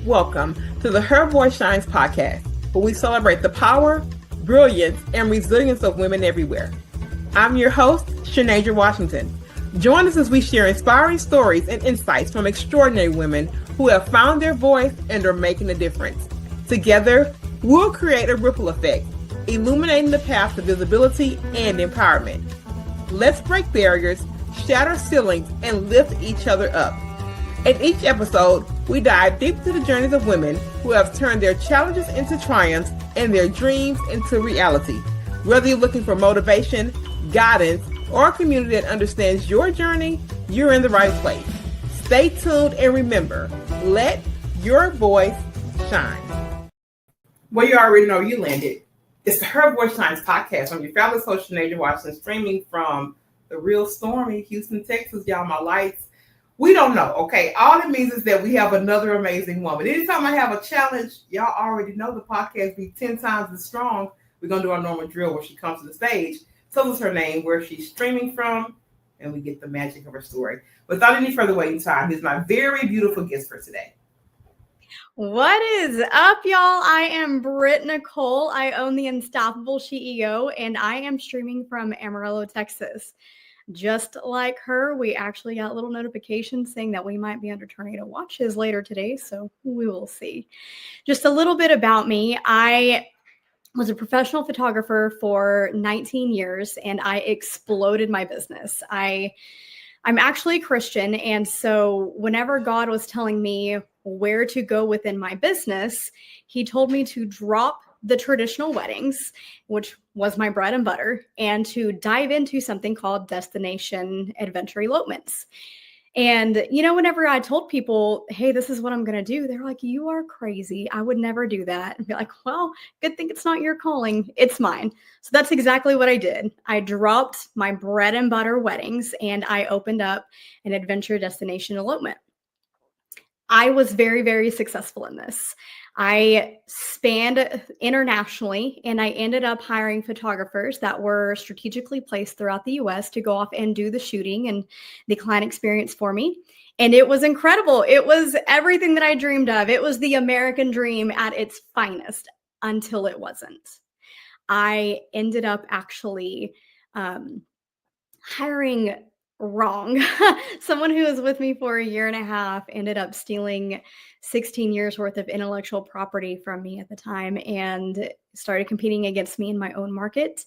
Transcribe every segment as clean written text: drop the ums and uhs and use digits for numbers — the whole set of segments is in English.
Welcome to the Her Voice Shines podcast, where we celebrate the power, brilliance, and resilience of women everywhere. I'm your host, Shanasia Washington. Join us as we share inspiring stories and insights from extraordinary women who have found their voice and are making a difference. Together, we'll create a ripple effect, illuminating the path to visibility and empowerment. Let's break barriers, shatter ceilings, and lift each other up. In each episode, we dive deep into the journeys of women who have turned their challenges into triumphs and their dreams into reality. Whether you're looking for motivation, guidance, or a community that understands your journey, you're in the right place. Stay tuned and remember, let your voice shine. Well, you already know you landed. It's the Her Voice Shines podcast. I'm your fabulous host, Shanasia Washington, streaming from the real stormy Houston, Texas. Y'all, my lights. We don't know, okay? All it means is that we have another amazing woman. Anytime I have a challenge, y'all already know the podcast be 10 times as strong. We're going to do our normal drill where she comes to the stage, tells us her name, where she's streaming from, and we get the magic of her story. Without any further waiting time, here's my very beautiful guest for today. What is up, y'all? I am Brit Nicole. I own the Unstoppable CEO, and I am streaming from Amarillo, Texas. Just like her, we actually got a little notification saying that we might be under tornado watches later today, so we will see. Just a little bit about me. I was a professional photographer for 19 years, and I exploded my business. I'm actually Christian, and so whenever God was telling me where to go within my business, he told me to drop the traditional weddings, which was my bread and butter, and to dive into something called destination adventure elopements. And, whenever I told people, hey, this is what I'm going to do, they're like, you are crazy. I would never do that. And be like, well, good thing it's not your calling. It's mine. So that's exactly what I did. I dropped my bread and butter weddings and I opened up an adventure destination elopement. I was very, very successful in this. I spanned internationally, and I ended up hiring photographers that were strategically placed throughout the US to go off and do the shooting and the client experience for me. And it was incredible. It was everything that I dreamed of. It was the American dream at its finest until it wasn't. I ended up actually hiring wrong. Someone who was with me for a year and a half ended up stealing 16 years worth of intellectual property from me at the time and started competing against me in my own market.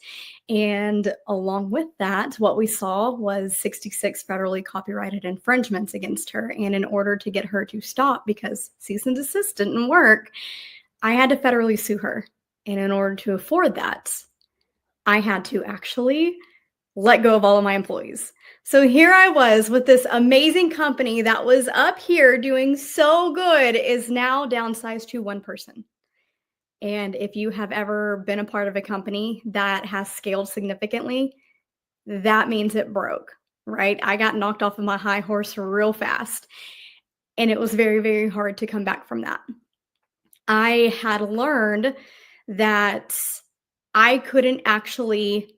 And along with that, what we saw was 66 federally copyrighted infringements against her. And in order to get her to stop, because cease and desist didn't work, I had to federally sue her. And in order to afford that, I had to actually let go of all of my employees. So here I was with this amazing company that was up here doing so good is now downsized to one person. And if you have ever been a part of a company that has scaled significantly, that means it broke, right? I got knocked off of my high horse real fast. And it was very, very hard to come back from that. I had learned that I couldn't actually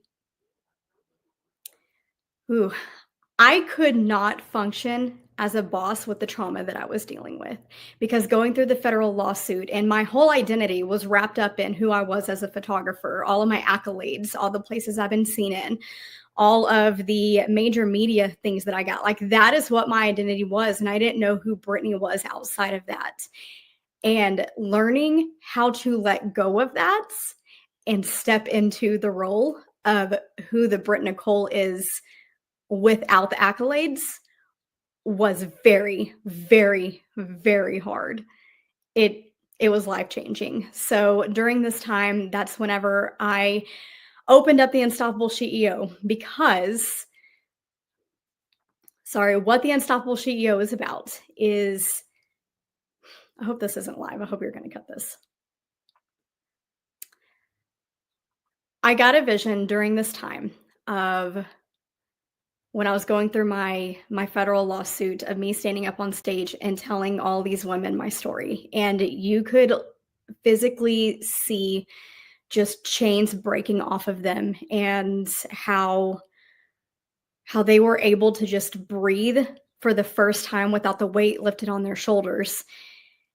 I could not function as a boss with the trauma that I was dealing with, because going through the federal lawsuit and my whole identity was wrapped up in who I was as a photographer, all of my accolades, all the places I've been seen in, all of the major media things that I got. Like, that is what my identity was. And I didn't know who Brittany was outside of that. And learning how to let go of that and step into the role of who the Brit Nicole is without the accolades was very, very, very hard. It was life-changing. So during this time, that's whenever I opened up the Unstoppable CEO, because, what the Unstoppable CEO is about is, I hope this isn't live. I hope you're going to cut this. I got a vision during this time of when I was going through my federal lawsuit, of me standing up on stage and telling all these women my story. And you could physically see just chains breaking off of them, and how they were able to just breathe for the first time without the weight lifted on their shoulders.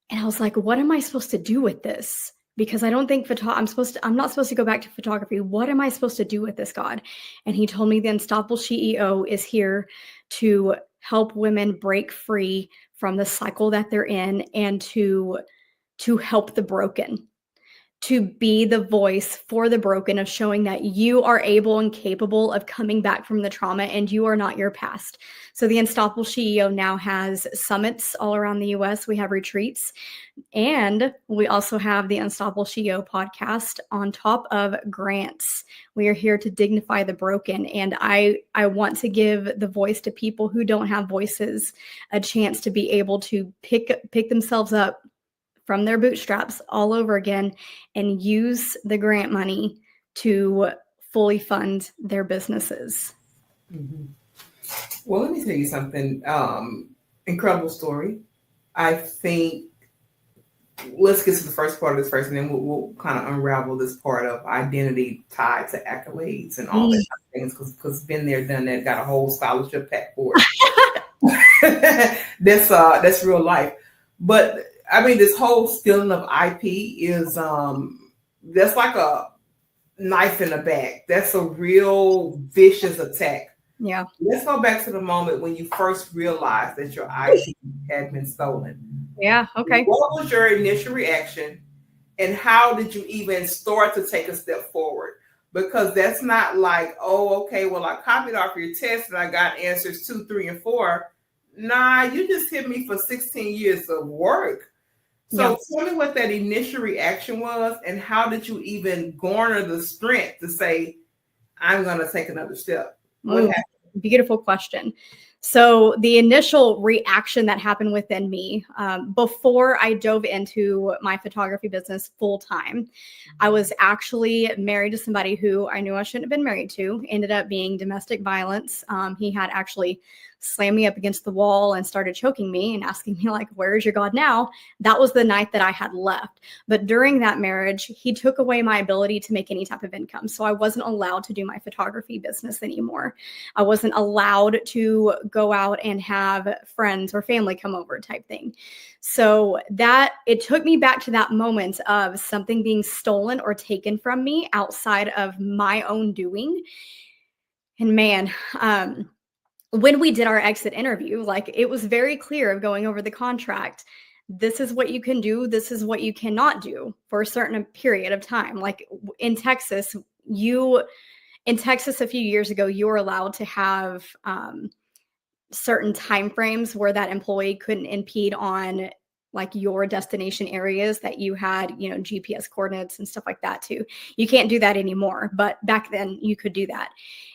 And I was like, what am I supposed to do with this? Because I don't think I'm not supposed to go back to photography. What am I supposed to do with this, God? And he told me the Unstoppable CEO is here to help women break free from the cycle that they're in and to help the broken, to be the voice for the broken, of showing that you are able and capable of coming back from the trauma and you are not your past. So the Unstoppable CEO now has summits all around the US. We have retreats, and we also have the Unstoppable CEO podcast on top of grants. We are here to dignify the broken. And I want to give the voice to people who don't have voices a chance to be able to pick themselves up from their bootstraps all over again and use the grant money to fully fund their businesses. Mm-hmm. Well, let me tell you something. Incredible story. I think let's get to the first part of this first, and then we'll kind of unravel this part of identity tied to accolades and all that kind of things, because been there, done that, got a whole scholarship pack for it. That's real life. But I mean, this whole stealing of IP is that's like a knife in the back. That's a real vicious attack. Yeah. Let's go back to the moment when you first realized that your IP had been stolen. Yeah. Okay. What was your initial reaction, and how did you even start to take a step forward? Because that's not like, oh, okay, well, I copied off your test and I got answers 2, 3, and 4. Nah, you just hit me for 16 years of work. So tell me what that initial reaction was, and how did you even garner the strength to say, I'm going to take another step? What happened? Beautiful question. So the initial reaction that happened within me, before I dove into my photography business full time, I was actually married to somebody who I knew I shouldn't have been married to. Ended up being domestic violence. He had actually slammed me up against the wall and started choking me and asking me, like, where is your God now? That was the night that I had left. But during that marriage, he took away my ability to make any type of income. So I wasn't allowed to do my photography business anymore. I wasn't allowed to go out and have friends or family come over type thing. So that it took me back to that moment of something being stolen or taken from me outside of my own doing. And man, when we did our exit interview, like, it was very clear of going over the contract. This is what you can do. This is what you cannot do for a certain period of time. Like in Texas, a few years ago, you were allowed to have certain timeframes where that employee couldn't impede on like your destination areas that you had, GPS coordinates and stuff like that too. You can't do that anymore, but back then you could do that.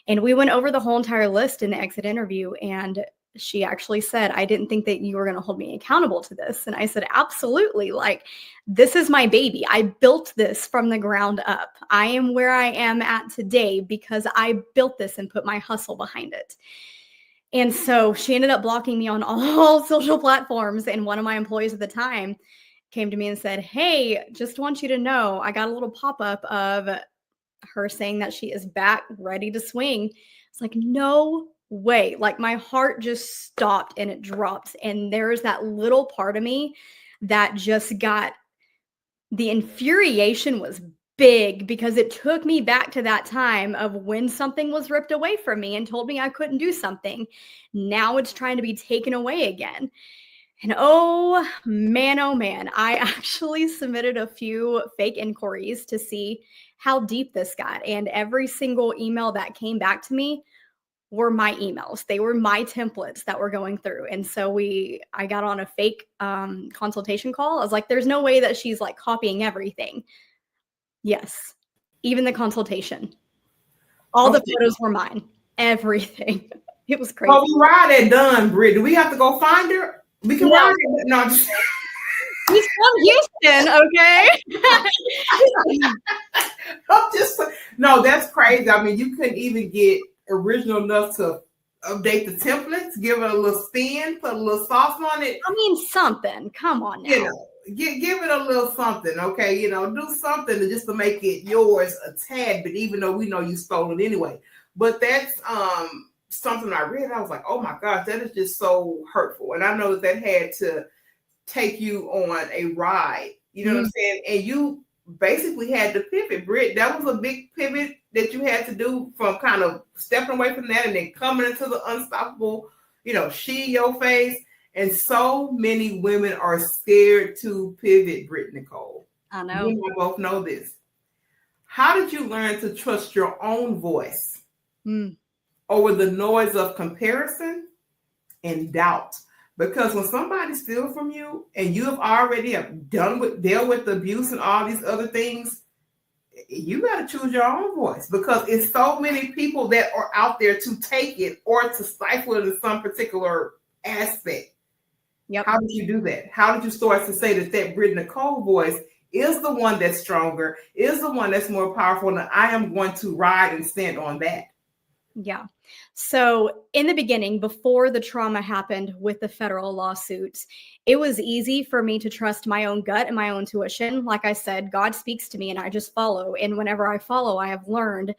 And we went over the whole entire list in the exit interview, and she actually said, I didn't think that you were going to hold me accountable to this. And I said, absolutely. Like, this is my baby. I built this from the ground up. I am where I am at today because I built this and put my hustle behind it. And so she ended up blocking me on all social platforms. And one of my employees at the time came to me and said, hey, just want you to know, I got a little pop-up of her saying that she is back ready to swing. It's like, no way. Like, my heart just stopped and it dropped. And there's that little part of me that just got, the infuriation was big, because it took me back to that time of when something was ripped away from me and told me I couldn't do something. Now it's trying to be taken away again. And oh man, I actually submitted a few fake inquiries to see how deep this got. And every single email that came back to me were my emails. They were my templates that were going through. And so I got on a fake consultation call. I was like, there's no way that she's like copying everything. Yes. Even the consultation. All the photos were mine. Everything. It was crazy. Oh, we ride at done, Brit. Do we have to go find her? We can ride it. No, just... He's from Houston, okay? No, that's crazy. I mean, you couldn't even get original enough to update the templates, give it a little spin, put a little sauce on it. I mean, something. Come on now. Give it a little something, okay? Do something just to make it yours a tad bit, even though we know you stole it anyway. But that's something I read. I was like, oh my gosh, that is just so hurtful. And I know that had to take you on a ride. You know what I'm saying? And you basically had to pivot, Britt. That was a big pivot that you had to do, from kind of stepping away from that and then coming into the unstoppable, she, your face. And so many women are scared to pivot, Brit Nicole. I know. You and I both know this. How did you learn to trust your own voice over the noise of comparison and doubt? Because when somebody steals from you and you have already dealt with the abuse and all these other things, you got to choose your own voice, because it's so many people that are out there to take it or to stifle it in some particular aspect. Yep. How did you do that? How did you start to say that Brit Nicole voice is the one that's stronger, is the one that's more powerful, and I am going to ride and stand on that? Yeah. So in the beginning, before the trauma happened with the federal lawsuits, it was easy for me to trust my own gut and my own intuition. Like I said, God speaks to me and I just follow. And whenever I follow, I have learned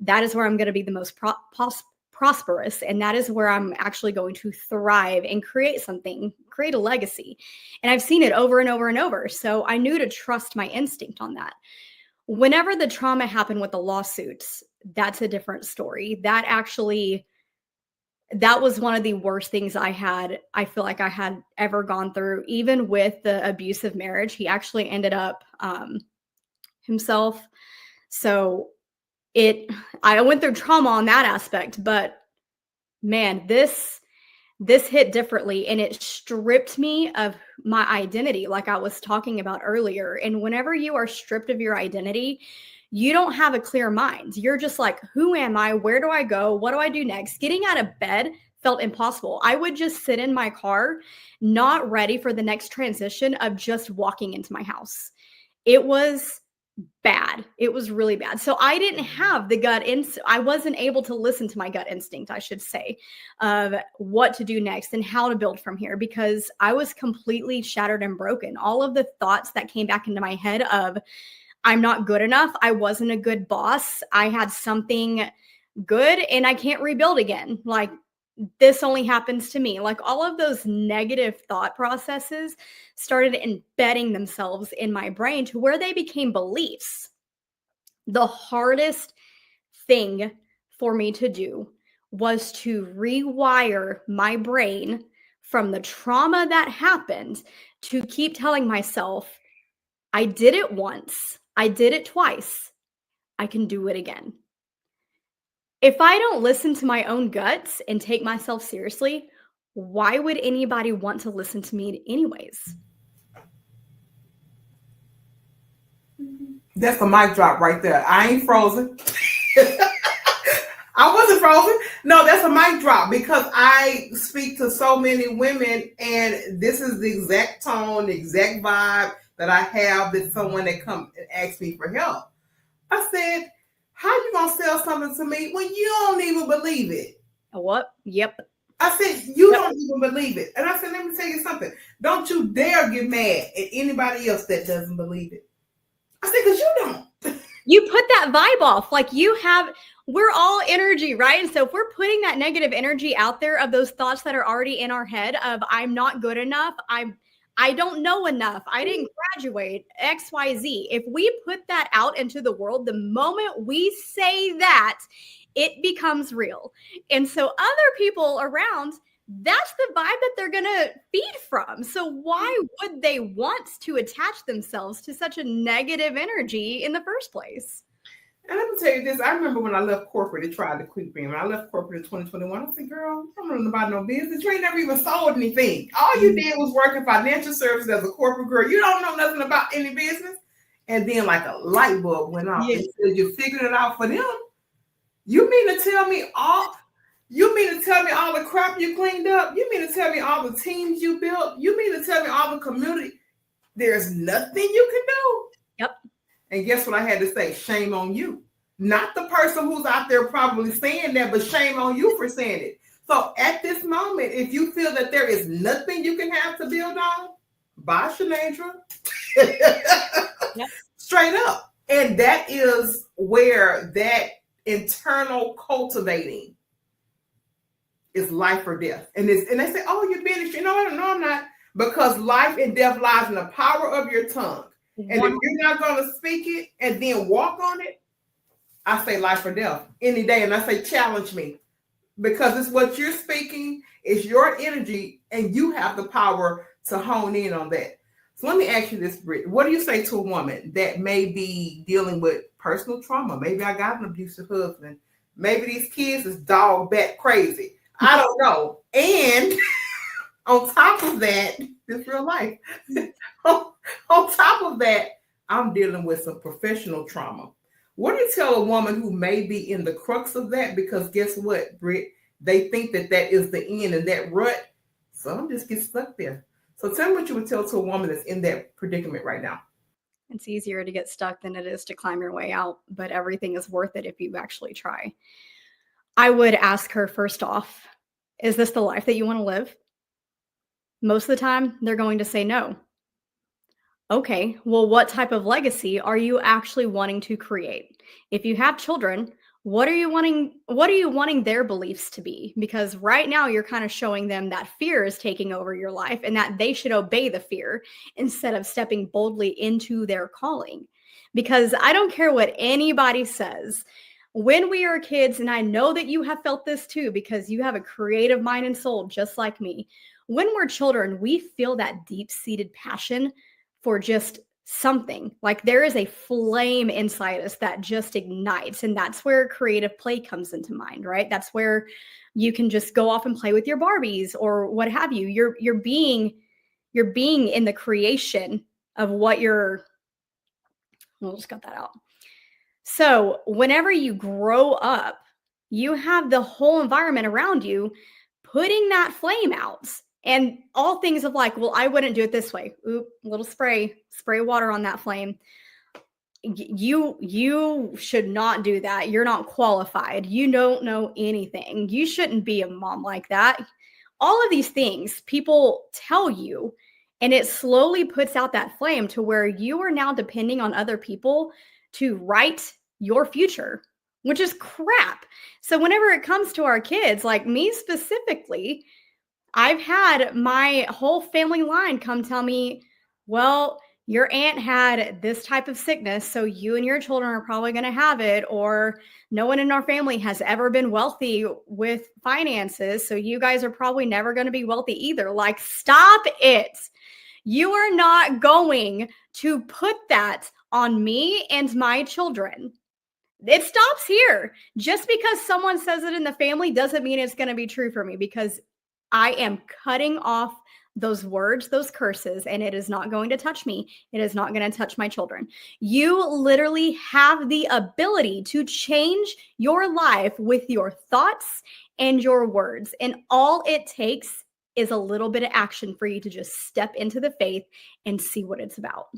that is where I'm going to be the most prosperous. And that is where I'm actually going to thrive and create something, create a legacy. And I've seen it over and over and over. So I knew to trust my instinct on that. Whenever the trauma happened with the lawsuits, that's a different story. That was one of the worst things I feel like I had ever gone through. Even with the abusive marriage, he actually ended up himself. So I went through trauma on that aspect, but man, this hit differently, and it stripped me of my identity, like I was talking about earlier. And whenever you are stripped of your identity, you don't have a clear mind. You're just like, who am I? Where do I go? What do I do next? Getting out of bed felt impossible. I would just sit in my car, not ready for the next transition of just walking into my house. It was bad. It was really bad. So I didn't have the gut instinct. I wasn't able to listen to my gut instinct, I should say, of what to do next and how to build from here, because I was completely shattered and broken. All of the thoughts that came back into my head of, I'm not good enough. I wasn't a good boss. I had something good and I can't rebuild again. Like, this only happens to me. Like, all of those negative thought processes started embedding themselves in my brain to where they became beliefs. The hardest thing for me to do was to rewire my brain from the trauma that happened to keep telling myself, I did it once. I did it twice. I can do it again. If I don't listen to my own guts and take myself seriously, why would anybody want to listen to me anyways? That's a mic drop right there. I ain't frozen. I wasn't frozen. No, that's a mic drop, because I speak to so many women, and this is the exact tone, the exact vibe that I have with someone that come and asks me for help. I said, how you gonna sell something to me when you don't even believe it? What? Yep. I said, you don't even believe it. And I said, let me tell you something. Don't you dare get mad at anybody else that doesn't believe it. I said, because you don't. You put that vibe off. Like, we're all energy, right? And so if we're putting that negative energy out there of those thoughts that are already in our head of, I'm not good enough, I don't know enough, I didn't graduate, XYZ. If we put that out into the world, the moment we say that, it becomes real. And so other people around, that's the vibe that they're going to feed from. So why would they want to attach themselves to such a negative energy in the first place? And let me tell you this. I remember when I left corporate, it tried to creep in. When I left corporate in 2021, I said, girl, I don't know about no business. You ain't never even sold anything. All you did was work in financial services as a corporate girl. You don't know nothing about any business. And then like a light bulb went off. Yes. And you figured it out for them. You mean to tell me all the crap you cleaned up? You mean to tell me all the teams you built? You mean to tell me all the community? There's nothing you can do? Yep. And guess what I had to say? Shame on you. Not the person who's out there probably saying that, but shame on you for saying it. So at this moment, if you feel that there is nothing you can have to build on, bye, Shanadra. Yep. Straight up. And that is where that internal cultivating is life or death. And they say, oh, you're being, no, I'm not. because life and death lies in the power of your tongue. And if you're not going to speak it and then walk on it, I say life or death any day. And I say challenge me, because it's what you're speaking, it's your energy, and you have the power to hone in on that. So let me ask you this, Brit. What do you say to a woman that may be dealing with personal trauma? Maybe I got an abusive husband. Maybe these kids is dog bat crazy. I don't know. And on top of that, this real life. On top of that, I'm dealing with some professional trauma. What do you tell a woman who may be in the crux of that? Because guess what, Brit? They think that is the end and that rut. Some just get stuck there. So tell me what you would tell to a woman that's in that predicament right now. It's easier to get stuck than it is to climb your way out, but everything is worth it if you actually try. I would ask her, first off, is this the life that you want to live? Most of the time, they're going to say no. Okay, well, what type of legacy are you actually wanting to create? If you have children, what are you wanting their beliefs to be? Because right now you're kind of showing them that fear is taking over your life and that they should obey the fear instead of stepping boldly into their calling. Because I don't care what anybody says. When we are kids, and I know that you have felt this too, because you have a creative mind and soul just like me. When we're children, we feel that deep-seated passion for just something. Like there is a flame inside us that just ignites. And that's where creative play comes into mind, right? That's where you can just go off and play with your Barbies or what have you. You're being in the creation of what we'll just cut that out. So whenever you grow up, you have the whole environment around you putting that flame out. And all things of like, well, I wouldn't do it this way. Oop, little spray water on that flame. You should not do that. You're not qualified. You don't know anything. You shouldn't be a mom like that. All of these things people tell you, and it slowly puts out that flame to where you are now depending on other people to write your future, which is crap. So whenever it comes to our kids, like me specifically, I've had my whole family line come tell me, well, your aunt had this type of sickness, so you and your children are probably going to have it, or no one in our family has ever been wealthy with finances, so you guys are probably never going to be wealthy either. Like, stop it. You are not going to put that on me and my children. It stops here. Just because someone says it in the family doesn't mean it's going to be true for me, because I am cutting off those words, those curses, and it is not going to touch me. It is not going to touch my children. You literally have the ability to change your life with your thoughts and your words. And all it takes is a little bit of action for you to just step into the faith and see what it's about.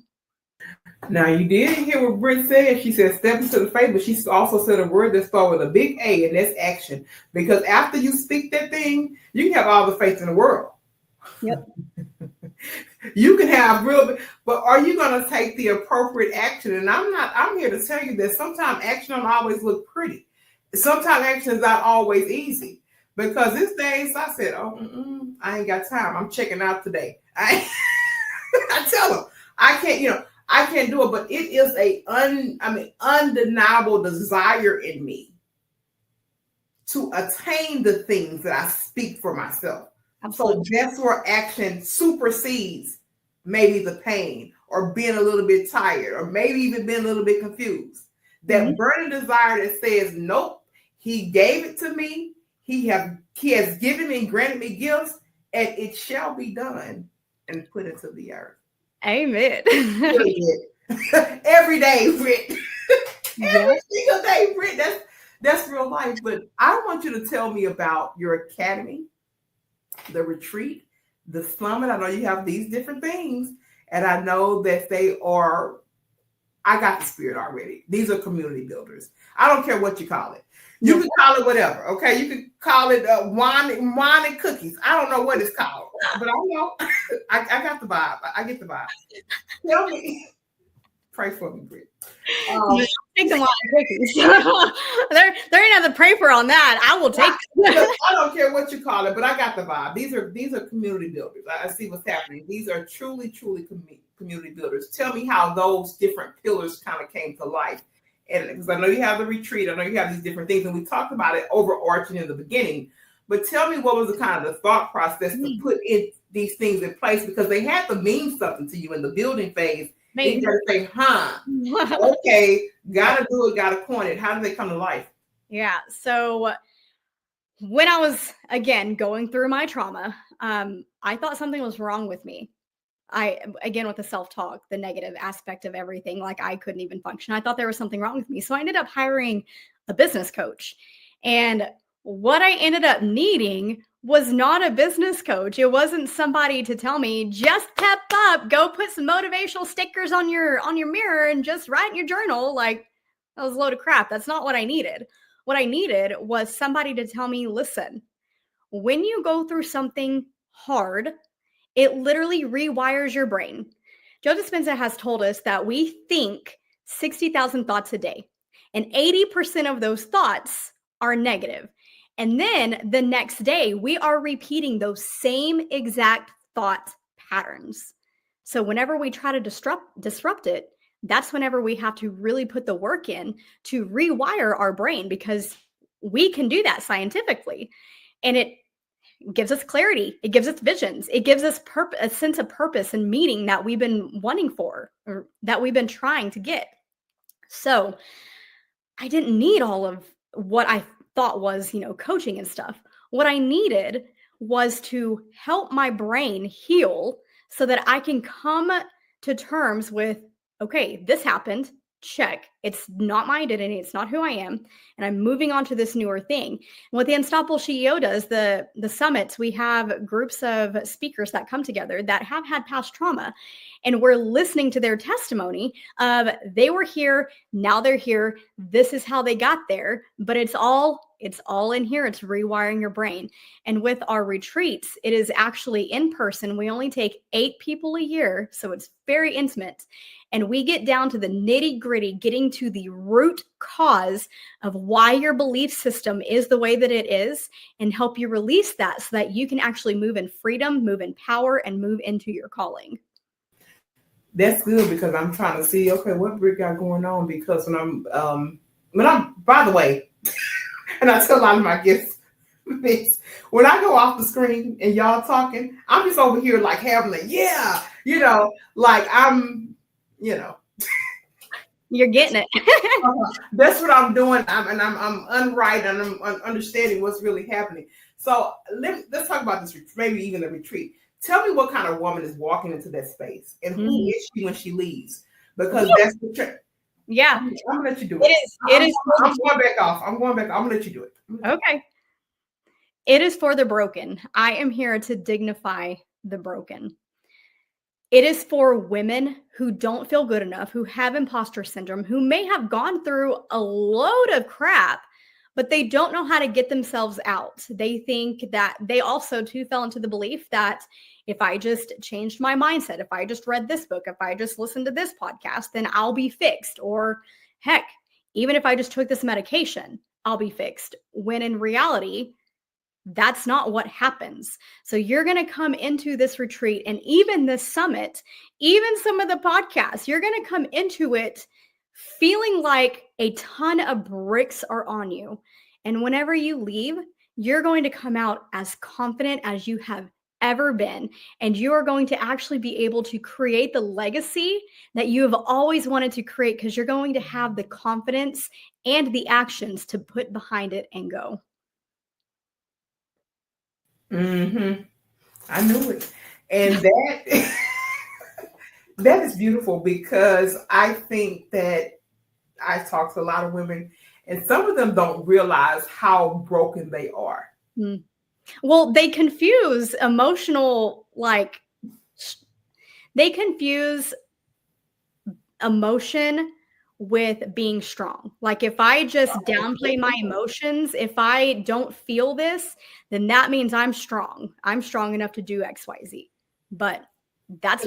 Now, you did hear what Brit said. She said step into the faith, but she also said a word that starts with a big A, and that's action. Because after you speak that thing, you can have all the faith in the world. Yep. You can have but are you going to take the appropriate action? And I'm here to tell you that sometimes action don't always look pretty. Sometimes action is not always easy. Because these days I said, I ain't got time. I'm checking out today. I tell them, I can't do it, but it is undeniable desire in me to attain the things that I speak for myself. Absolutely. So that's where action supersedes maybe the pain or being a little bit tired or maybe even being a little bit confused. That burning desire that says, nope, he gave it to me. He has given me and granted me gifts, and it shall be done and put into the earth. Amen. Every day, Brit. Every single day, Brit. That's real life. But I want you to tell me about your academy, the retreat, the summit. I know you have these different things, and I know that I got the spirit already. These are community builders. I don't care what you call it. You can call it whatever, okay? You can call it wine and cookies. I don't know what it's called, but I know I got the vibe. I get the vibe. Pray for me, Brit. Take them on cookies. there ain't nothing to pray for on that. I will take them. I don't care what you call it, but I got the vibe. These are community builders. I see what's happening. These are truly community builders. Tell me how those different pillars kind of came to life. And because I know you have the retreat, I know you have these different things, and we talked about it overarching in the beginning. But tell me what was the kind of the thought process to put in these things in place, because they had to mean something to you in the building phase. You got to say, okay, gotta do it, gotta coin it. How do they come to life? Yeah. So when I was, again, going through my trauma, I thought something was wrong with me. Again, with the self-talk, the negative aspect of everything, like I couldn't even function. I thought there was something wrong with me. So I ended up hiring a business coach. And what I ended up needing was not a business coach. It wasn't somebody to tell me, just pep up, go put some motivational stickers on your mirror and just write in your journal. Like, that was a load of crap. That's not what I needed. What I needed was somebody to tell me, listen, when you go through something hard, it literally rewires your brain. Joe Dispenza has told us that we think 60,000 thoughts a day, and 80% of those thoughts are negative. And then the next day, we are repeating those same exact thought patterns. So whenever we try to disrupt it, that's whenever we have to really put the work in to rewire our brain, because we can do that scientifically. And it gives us clarity. It gives us visions. It gives us a sense of purpose and meaning that we've been wanting for, or that we've been trying to get. So I didn't need all of what I thought was, coaching and stuff. What I needed was to help my brain heal so that I can come to terms with, okay, this happened. Check. It's not my identity. It's not who I am. And I'm moving on to this newer thing. And what the Unstoppable CEO does, the summits, we have groups of speakers that come together that have had past trauma. And we're listening to their testimony of, they were here, now they're here. This is how they got there. But it's all in here. It's rewiring your brain. And with our retreats, it is actually in person. We only take 8 people a year. So it's very intimate. And we get down to the nitty gritty, getting to the root cause of why your belief system is the way that it is, and help you release that so that you can actually move in freedom, move in power, and move into your calling. That's good, because I'm trying to see, okay, what Brit got going on, because when I'm by the way, and I tell a lot of my guests this, when I go off the screen and y'all talking, I'm just over here like having like I'm, You're getting it. That's what I'm doing. I'm unright, and I'm understanding what's really happening. So let's talk about this, maybe even the retreat. Tell me what kind of woman is walking into that space, and who is she when she leaves? Because that's the Yeah. I'm gonna let you do it. I'm going back off. I'm gonna let you do it. Okay. It is for the broken. I am here to dignify the broken. It is for women who don't feel good enough, who have imposter syndrome, who may have gone through a load of crap, but they don't know how to get themselves out. They think that they also too fell into the belief that if I just changed my mindset, if I just read this book, if I just listened to this podcast, then I'll be fixed. Or heck, even if I just took this medication, I'll be fixed. When in reality, that's not what happens. So you're going to come into this retreat, and even this summit, even some of the podcasts, you're going to come into it feeling like a ton of bricks are on you. And whenever you leave, you're going to come out as confident as you have ever been. And you are going to actually be able to create the legacy that you have always wanted to create, because you're going to have the confidence and the actions to put behind it and go. I knew it. And that is beautiful, because I think that I talk to a lot of women, and some of them don't realize how broken they are. Well, they confuse they confuse emotion with being strong. Like, if I just downplay my emotions, if I don't feel this, then that means I'm strong. I'm strong enough to do XYZ. But that's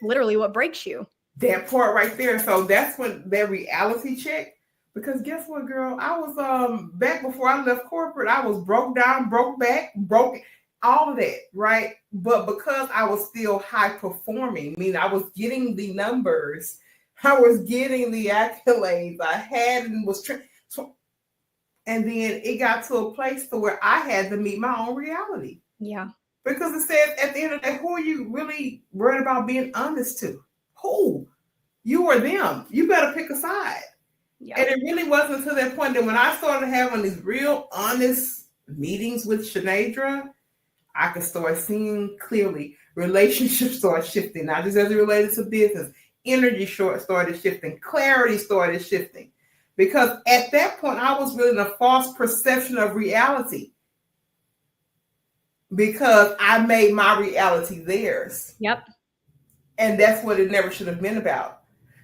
literally what breaks you. That part right there. So that's when that reality check. Because guess what, girl? I was back before I left corporate. I was broke down, broke back, broke all of that, right? But because I was still high performing, meaning I was getting the numbers, I was getting the accolades I had, and and then it got to a place to where I had to meet my own reality. Yeah. Because it says at the end of the day, who are you really worried about being honest to? Who? You or them. You better pick a side. Yeah. And it really wasn't until that point that when I started having these real honest meetings with Shanadra, I could start seeing clearly. Relationships started shifting, not just as it related to business. Energy started shifting. Clarity started shifting. Because at that point, I was really in a false perception of reality. Because I made my reality theirs. Yep. And that's what it never should have been about.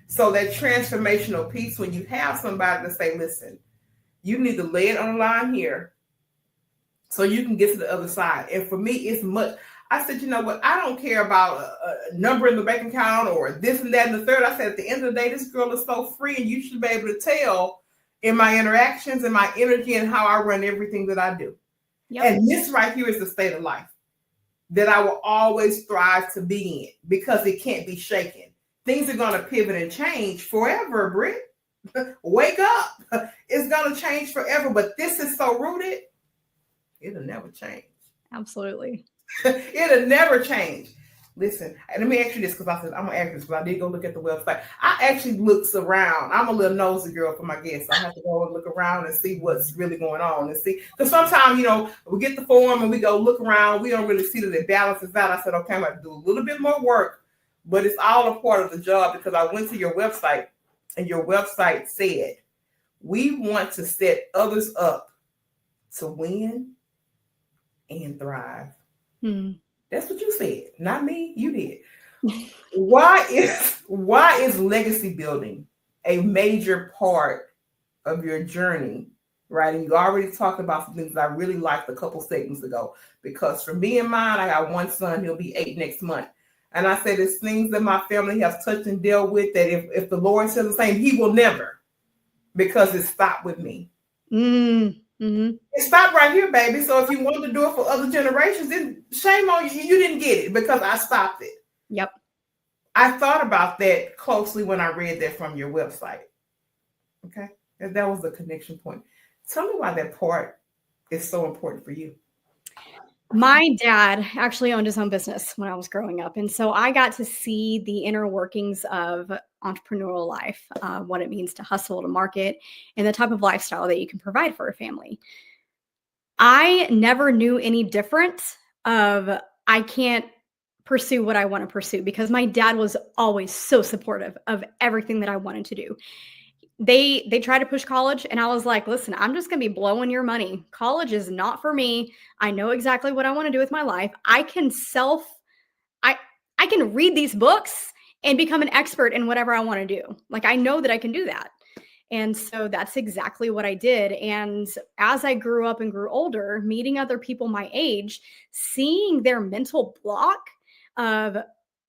So that transformational piece, when you have somebody to say, listen, you need to lay it on the line here so you can get to the other side. And for me, it's much. I said, you know what? I don't care about a number in the bank account or this and that and the third. I said, at the end of the day, this girl is so free, and you should be able to tell in my interactions and my energy and how I run everything that I do. Yep. And this right here is the state of life that I will always thrive to be in because it can't be shaken. Things are going to pivot and change forever, Brit. Wake up. It's going to change forever, but this is so rooted, it'll never change. Absolutely. It'll never change. Listen, and let me ask you this, because I said I'm going to ask this, but I did go look at the website. I actually looked around. I'm a little nosy girl for my guests. I have to go and look around and see what's really going on and see. Because sometimes, we get the form and we go look around. We don't really see that it balances out. I said, okay, I'm going to do a little bit more work, but it's all a part of the job because I went to your website and your website said, we want to set others up to win and thrive. That's what you said, not me. You did. Why is legacy building a major part of your journey, right? And you already talked about some things that I really liked a couple segments ago. Because for me and mine, I got one son. He'll be 8 next month. And I said, it's things that my family has touched and dealt with that if the Lord says the same, he will never, because it stopped with me. Mm-hmm. It stopped right here, baby. So if you wanted to do it for other generations, then shame on you. You didn't get it because I stopped it. Yep. I thought about that closely when I read that from your website. Okay. And that was the connection point. Tell me why that part is so important for you. My dad actually owned his own business when I was growing up. And so I got to see the inner workings of entrepreneurial life, what it means to hustle, to market, and the type of lifestyle that you can provide for a family. I never knew any difference of I can't pursue what I want to pursue because my dad was always so supportive of everything that I wanted to do. They tried to push college and I was like, listen, I'm just going to be blowing your money. College is not for me. I know exactly what I want to do with my life. I can read these books and become an expert in whatever I want to do. Like, I know that I can do that. And so that's exactly what I did. And as I grew up and grew older, meeting other people my age, seeing their mental block of,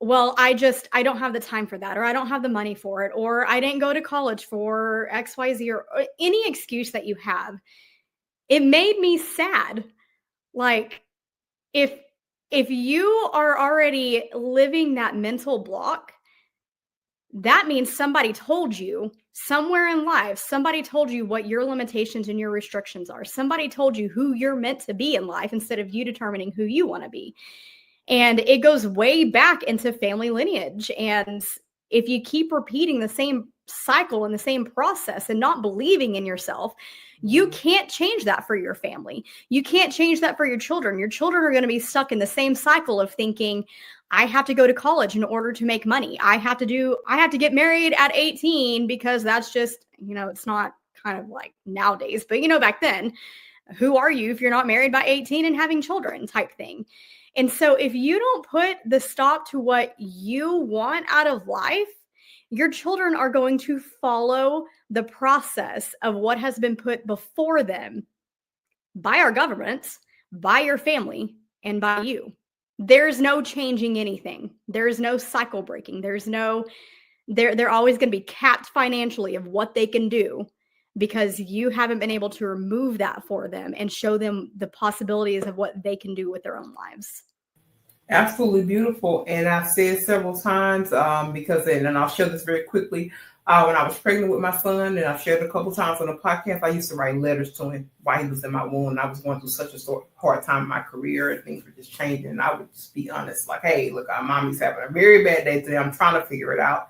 well, I don't have the time for that, or I don't have the money for it, or I didn't go to college for XYZ, or any excuse that you have. It made me sad. Like, if you are already living that mental block, that means somebody told you somewhere in life, somebody told you what your limitations and your restrictions are. Somebody told you who you're meant to be in life instead of you determining who you want to be. And it goes way back into family lineage. And if you keep repeating the same cycle and the same process and not believing in yourself, you can't change that for your family. You can't change that for your children. Your children are going to be stuck in the same cycle of thinking, I have to go to college in order to make money. I have to get married at 18 because that's just, it's not kind of like nowadays, but back then, who are you if you're not married by 18 and having children type thing? And so if you don't put the stop to what you want out of life, your children are going to follow the process of what has been put before them by our government, by your family, and by you. There's no changing anything. There's no cycle breaking. There's no They're always going to be capped financially of what they can do because you haven't been able to remove that for them and show them the possibilities of what they can do with their own lives. Absolutely beautiful. And I've said several times, and I'll share this very quickly. When I was pregnant with my son, and I've shared a couple times on the podcast, I used to write letters to him while he was in my womb. And I was going through such a hard time in my career, and things were just changing. And I would just be honest, like, hey, look, our mommy's having a very bad day today. I'm trying to figure it out.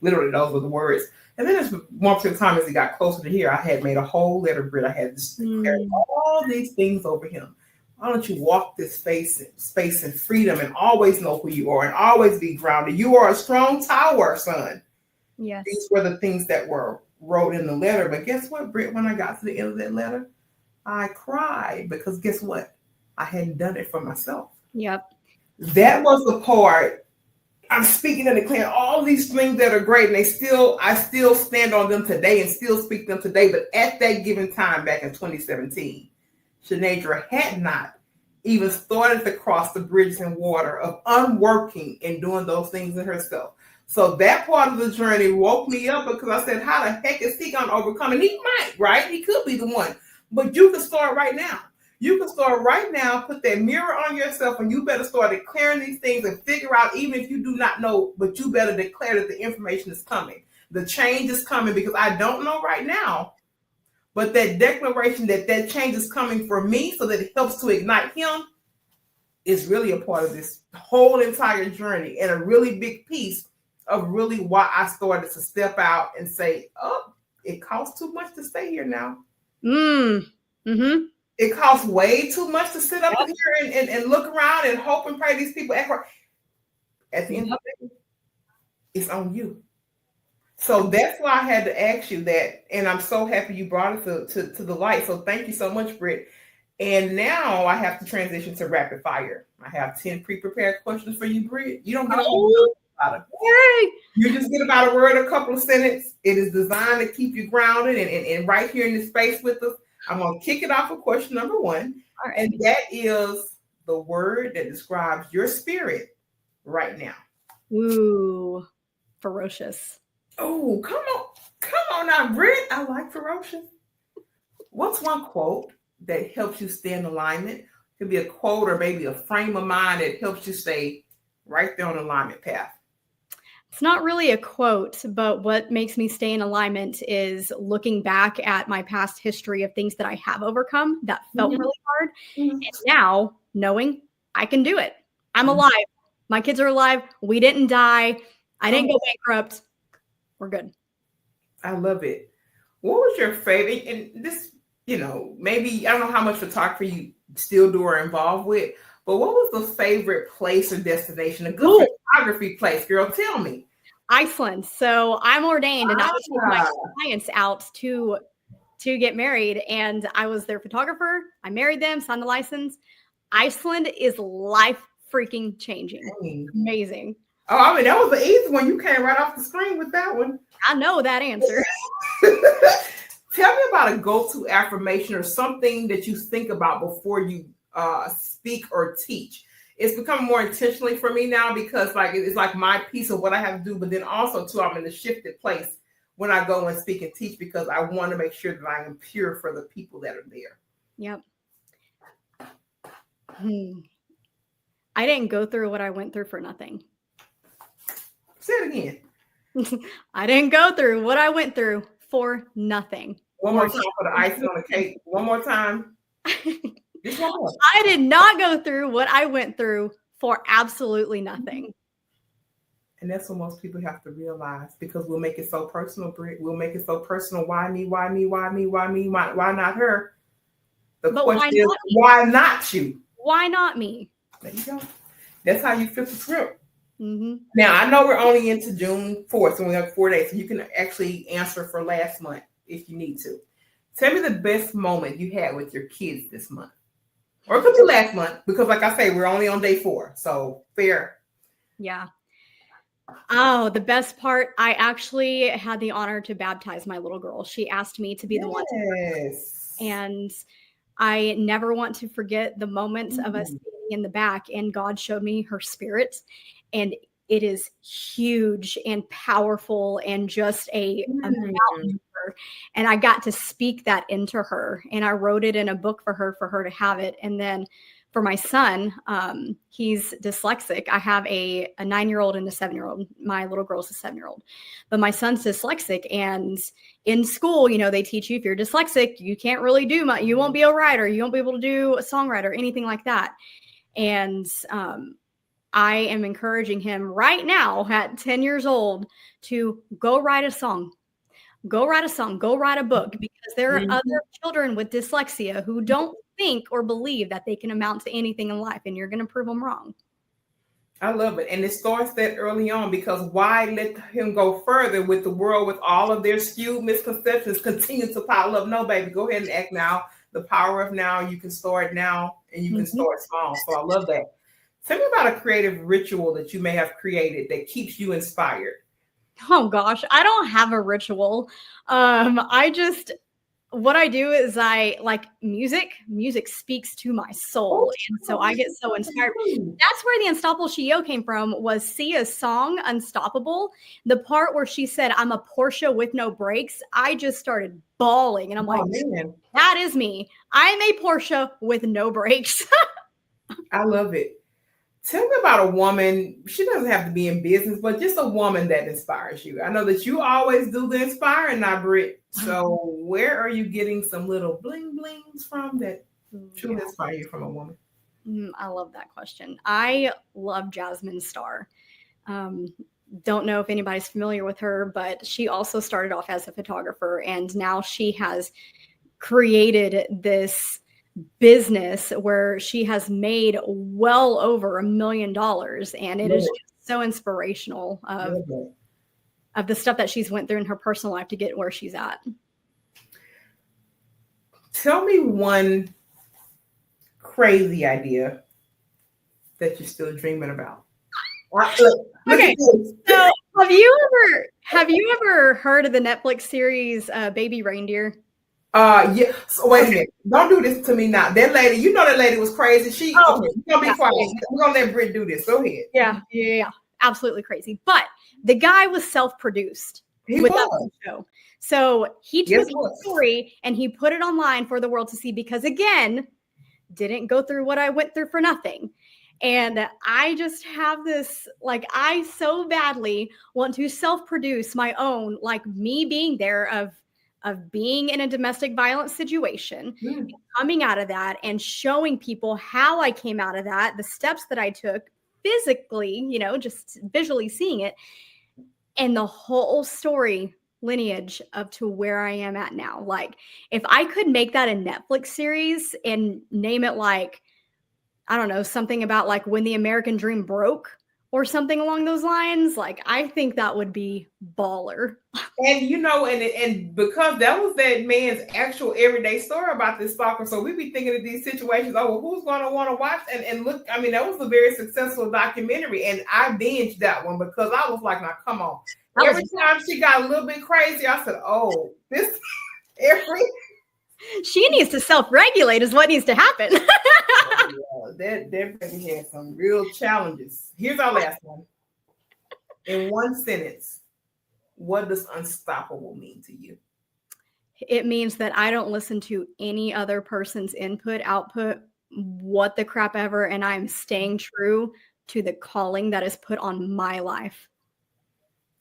Literally, those were the words. And then as one particular time as he got closer to here, I had made a whole letter, Brit. I had just declared all these things over him. Why don't you walk this space in freedom and always know who you are and always be grounded? You are a strong tower, son. Yes. These were the things that were wrote in the letter. But guess what, Brit? When I got to the end of that letter, I cried because guess what? I hadn't done it for myself. Yep. That was the part. I'm speaking and declaring all these things that are great, and I still stand on them today and still speak them today. But at that given time back in 2017, Shanadra had not even started to cross the bridges and water of unworking and doing those things in herself. So that part of the journey woke me up because I said, how the heck is he going to overcome? And he might, right? He could be the one. But you can start right now. You can start right now, put that mirror on yourself, and you better start declaring these things and figure out, even if you do not know, but you better declare that the information is coming. The change is coming because I don't know right now, but that declaration that change is coming for me so that it helps to ignite him is really a part of this whole entire journey and a really big piece of really why I started to step out and say, oh, it costs too much to stay here now. Mm-hmm. It costs way too much to sit up here and look around and hope and pray these people act right. At the end of the day, it's on you. So that's why I had to ask you that. And I'm so happy you brought it to the light. So thank you so much, Brit. And now I have to transition to rapid fire. I have 10 pre-prepared questions for you, Brit. You don't get about it. You just get about a word, a couple of sentences. It is designed to keep you grounded and right here in this space with us. I'm going to kick it off with question number 1. All right. And that is the word that describes your spirit right now. Ooh, ferocious. Oh, come on now, Brit. I like ferocious. What's one quote that helps you stay in alignment? It could be a quote or maybe a frame of mind that helps you stay right there on the alignment path. It's not really a quote, but what makes me stay in alignment is looking back at my past history of things that I have overcome that felt really hard. And now knowing I can do it. I'm alive. My kids are alive. We didn't die. I didn't go bankrupt. We're good. I love it. What was your favorite? And this, maybe, I don't know how much photography you still do or involved with, but what was the favorite place or destination? A good photography place, girl. Tell me. Iceland. So I'm ordained and I was taking my clients out to get married, and I was their photographer. I married them, signed the license. Iceland is life freaking changing. Amazing. Oh, I mean, that was the easy one. You came right off the screen with that one. I know that answer. Tell me about a go-to affirmation or something that you think about before you speak or teach. It's becoming more intentionally for me now because it's like my piece of what I have to do, but then also too, I'm in a shifted place when I go and speak and teach because I want to make sure that I am pure for the people that are there. Yep. I didn't go through what I went through for nothing. Say it again. I didn't go through what I went through for nothing. One more time for the icing on the cake. One more time. Just one more. I did not go through what I went through for absolutely nothing. And that's what most people have to realize because we'll make it so personal, Brit. We'll make it so personal. Why me? Why me? Why me? Why me? Why not her? The question is, why not you? Why not me? There you go. That's how you flip the script. Mm-hmm. Now, I know we're only into June 4th, so we have 4 days, so you can actually answer for last month if you need to. Tell me the best moment you had with your kids this month. Or it could be last month, because like I say, we're only on day 4, so fair. Yeah. Oh, the best part, I actually had the honor to baptize my little girl. She asked me to be the one to. And I never want to forget the moments of us being in the back, and God showed me her spirit. And it is huge and powerful and just a mountain for her. And I got to speak that into her, and I wrote it in a book for her to have it. And then for my son, he's dyslexic. I have a 9-year-old and a 7-year-old. My little girl's a 7-year-old, but my son's dyslexic. And in school, you know, they teach you if you're dyslexic, you can't really do much. You won't be a writer. You won't be able to do a songwriter, anything like that. And I am encouraging him right now at 10 years old to go write a song. Go write a song, go write a book, because there are other children with dyslexia who don't think or believe that they can amount to anything in life, and you're going to prove them wrong. I love it. And it starts that early on, because why let him go further with the world with all of their skewed misconceptions continue to pile up? No, baby, go ahead and act now. The power of now, you can start now, and you can start small. So I love that. Tell me about a creative ritual that you may have created that keeps you inspired. Oh gosh, I don't have a ritual. What I do is I like music. Music speaks to my soul. And so I get so inspired. That's where the Unstoppable CEO came from, was Sia's song, Unstoppable. The part where she said, I'm a Porsche with no brakes. I just started bawling. And I'm like, man, that is me. I'm a Porsche with no brakes. I love it. Tell me about a woman. She doesn't have to be in business, but just a woman that inspires you. I know that you always do the inspiring now, Brit. So where are you getting some little bling blings from that truly inspire you from a woman? I love that question. I love Jasmine Star. Don't know if anybody's familiar with her, but she also started off as a photographer, and now she has created this business where she has made well over $1 million, and it is just so inspirational of the stuff that she's went through in her personal life to get where she's at. Tell me one crazy idea that you're still dreaming about. Okay, so have you ever heard of the Netflix series Baby Reindeer? Yeah. So wait a minute. Don't do this to me now. That lady, you know that lady was crazy. We're gonna be quiet. We're gonna let Brit do this. Go ahead. Yeah. Absolutely crazy. But the guy was self-produced with that show. So he took his story and he put it online for the world to see, because again, didn't go through what I went through for nothing. And I just have this, like, I so badly want to self-produce my own, like me being there of being in a domestic violence situation, coming out of that and showing people how I came out of that, the steps that I took physically, you know, just visually seeing it, and the whole story lineage up to where I am at now. Like, if I could make that a Netflix series and name it like, I don't know, something about like when the American dream broke or something along those lines, like, I think that would be baller. And you know, and because that was that man's actual everyday story about this stalker, so we be thinking of these situations, oh, well, who's going to want to watch? And look, I mean, that was a very successful documentary, and I binged that one because I was like, now come on. Every time she got a little bit crazy, I said, oh, this she needs to self-regulate is what needs to happen. That baby had some real challenges. Here's our last one. In one sentence, what does unstoppable mean to you? It means that I don't listen to any other person's input, output, what the crap ever, and I'm staying true to the calling that is put on my life.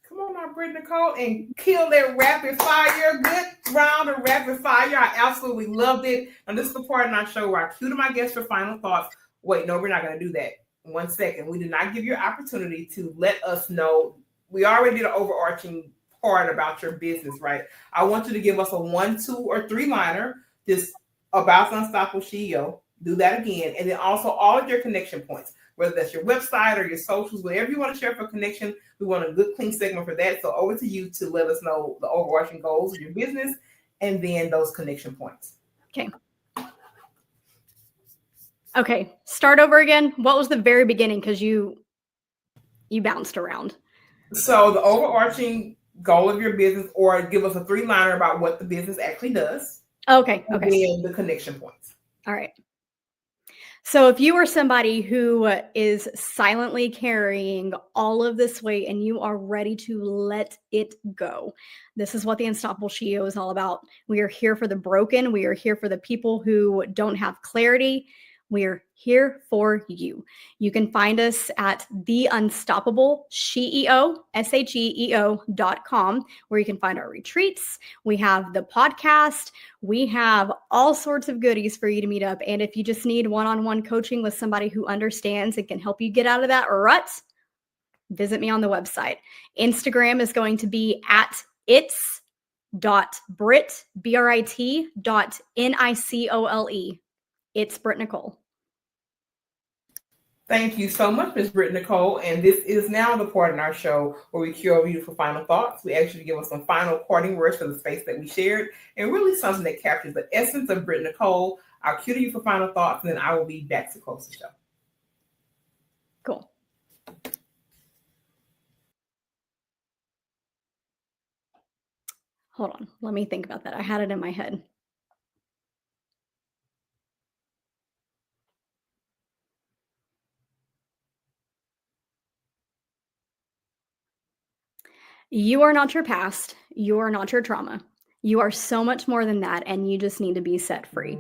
Come on now, Brit Nicole, and kill that rapid fire. Good round of rapid fire. I absolutely loved it. And this is the part in our show where I cue to my guests for final thoughts. Wait, no, we're not going to do that. 1 second. We did not give you an opportunity to let us know. We already did an overarching part about your business, right? I want you to give us a 1, 2, or 3 liner just about the Unstoppable CEO. Do that again. And then also all of your connection points, whether that's your website or your socials, whatever you want to share for connection. We want a good, clean segment for that. So over to you to let us know the overarching goals of your business and then those connection points. Okay. Start over again. What was the very beginning? Because you bounced around. So the overarching goal of your business, or give us a 3-liner about what the business actually does. Okay. And then the connection points. All right. So if you are somebody who is silently carrying all of this weight and you are ready to let it go, this is what the Unstoppable CEO is all about. We are here for the broken. We are here for the people who don't have clarity. We're here for you. You can find us at the Unstoppable CEO, SHEEO.com, where you can find our retreats. We have the podcast. We have all sorts of goodies for you to meet up. And if you just need one-on-one coaching with somebody who understands and can help you get out of that rut, visit me on the website. Instagram is going to be at its.brit, BRIT.NICOLE. It's Brit Nicole. Thank you so much, Ms. Brit Nicole. And this is now the part in our show where we cue over you for final thoughts. We actually give us some final parting words for the space that we shared, and really something that captures the essence of Brit Nicole. I'll cue to you for final thoughts, and then I will be back to close the show. Cool. Hold on. Let me think about that. I had it in my head. You are not your past. You are not your trauma. You are so much more than that, and you just need to be set free.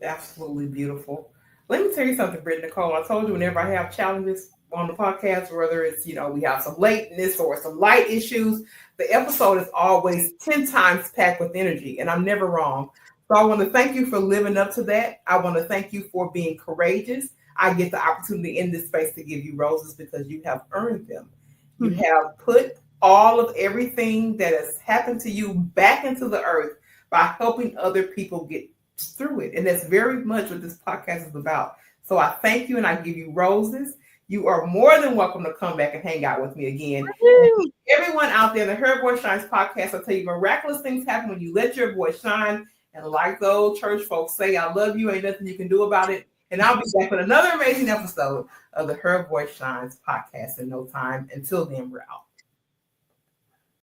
Absolutely beautiful. Let me tell you something, Brit Nicole. I told you whenever I have challenges on the podcast, whether it's, we have some lateness or some light issues, the episode is always 10 times packed with energy, and I'm never wrong. So I want to thank you for living up to that. I want to thank you for being courageous. I get the opportunity in this space to give you roses because you have earned them. You have put all of everything that has happened to you back into the earth by helping other people get through it. And that's very much what this podcast is about. So I thank you and I give you roses. You are more than welcome to come back and hang out with me again. Everyone out there, the Her Voice Shines podcast, I'll tell you, miraculous things happen when you let your voice shine. And like the old church folks say, I love you, ain't nothing you can do about it. And I'll be back with another amazing episode of the Her Voice Shines podcast in no time. Until then, we're out.